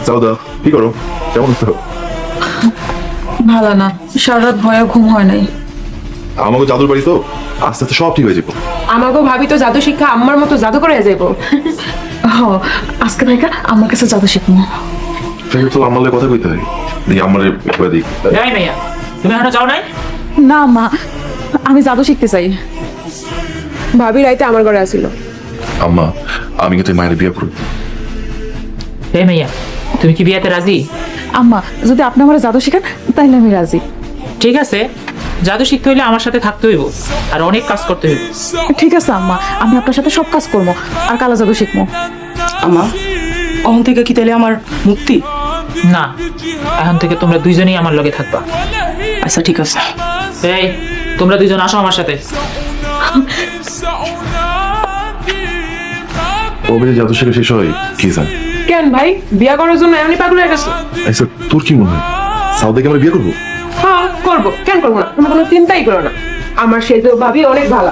সাউদা কি করো? কেমন আছো? ভালো না, সারা রাত ভয়ে ঘুম হয় নাই। আমাকে জাদুর বাড়ি তো, আস্তে আস্তে সব ঠিক হয়ে যাবো। আমাকেও ভাবি তো জাদু শিক্ষা আম্মার মতো জাদু করে যাইব। হ, আজকে থেকে আমার কাছে জাদু শিখবো। সেই তো আমার কথা কইতে হয়, দেখি আমার একবার দেখি। যাই ভাইয়া, তুমি এখনো যাও নাই? না মা, আমি জাদু শিখতে চাই। ভাবি রাইতে আমার ঘরে আসিল। আম্মা, আমি কিন্তু মায়ের বিয়ে করব। এই ভাইয়া, তুমি কি বিয়েতে রাজি? আম্মা, যদি আপনি আমার জাদু শিখান তাহলে আমি রাজি। ঠিক আছে, জাদু শিখতে হইলে আমার সাথে থাকতে হইব, আর অনেক কাজ করতে হইব। ঠিক আছে আম্মা, আমি আপনার সাথে সব কাজ করবো আর কালা জাদু শিখবো। আমা অহন থেকে কি তাহলে আমার মুক্তি? না, এখন থেকে তোমরা দুইজনেই আমার লগে থাকবা। আচ্ছা ঠিক আছে। এই, তোমরা দুইজন আসো আমার সাথে। কবে যে জাদু শেখা শেষ হয় কি জানি। কেন ভাই, বিয়া করার জন্য এমনি পাগল হয়ে গেছো? আচ্ছা তোর কি মনে হয় সাউদাকে আমরা বিয়ে করবো? হ্যাঁ করবো, কেন করবো না? তুমি কোনো চিন্তাই করো না, আমার সে তো ভাবি অনেক ভালো।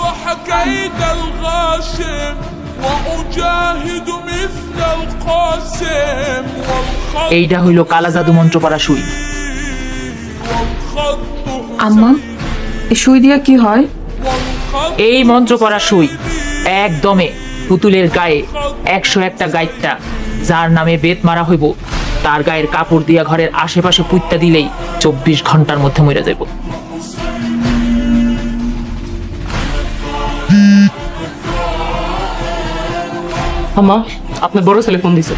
ضحك عيد الغاشم وأجاهد مثل القاسم والخط এইটা হইল কালা জাদু মন্ত্র পড়া সুই। আম্মা, এই সুই দিয়া কি হয়? এই মন্ত্র পড়া সুই একদমে পুতুলের গায়ে 101টা গাইটটা যার নামে বেত মারা হইব তার গায়ের কাপড় দিয়া ঘরের আশেপাশে পুইত্তা দিলেই 24 ঘন্টার মধ্যে মরে যাইব। আমা, আপনার বড় ছেলে ফোন দিছে।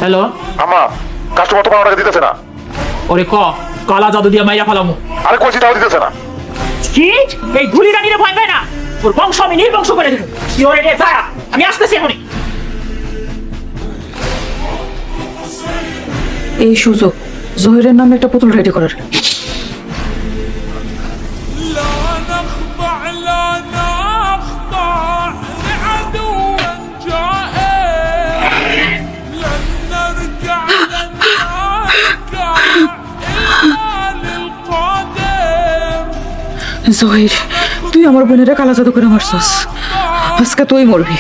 হ্যালো, আমা, কাস্টমার তো 15 টাকা দিতেছে না। ওরে কালা জাদু দিয়া মাইরা ফেলামু। আরে কইছি তাও দিতেছে না। কি? এই ধুলি রানীরে ভয় পায় না? ওর বংশ আমি নির্বংশ করে দেব। কি ওরে রে দাঁড়া, আমি আসতেছি এখনই। এই সুযোগ জহিরের নামে একটা পুতুল রেডি করার। لا نخضع لا نخضع لعدو جائر لن نرجع لن نرجع إلا للقادم জহির, তুই আমার বোনেরা কালা জাদু করে মারছস, আজকে তুই মরবি।